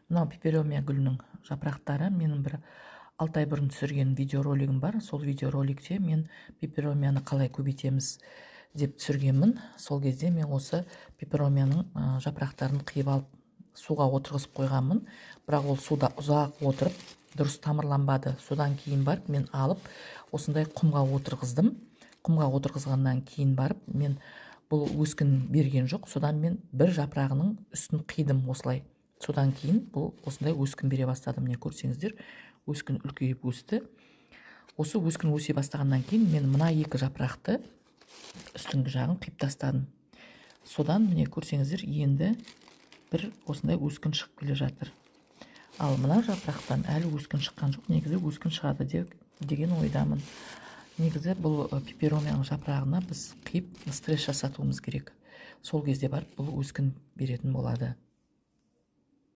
Мынау пеперомия гүлінің жапырақтары. Менің бір 6 ай бұрын түсірген видеоролигім бар. Сол видеороликте мен пеперомияны қалай көбейтеміз деп түсіргенмін. Сол кезде мен осы пеперомияның жапырақтарын қиып алып суға отырғызып қойғанмын. Бірақ ол суда ұзақ отырып, дұрыс тамырланбады. Содан кейін барып мен алып осындай құмға отырғыздым. Құмға отырғызғаннан кейін барып мен бұл өскін берген жоқ. Содан мен бір жапырағының үстін қидым осылай. Содан кейін бұл осындай өскін бере бастады. Міне көрсеңіздер, өскін үлкейіп өсті. Осы өскін өсе бастағаннан кейін мен мына екі жапырақты үстіңгі жағын қиып тастадым. Содан міне көрсеңіздер, енді бір осындай өскін шығып келе жатыр. Ал мына жапырақтан әлі өскін шыққан жоқ. Негізі өскін шығады деген ойдамын. Негізі бұл пеперомияның жапырағына біз қиып стресс жасатуымыз керек. Сол кезде барып бұл өскін беретін болады.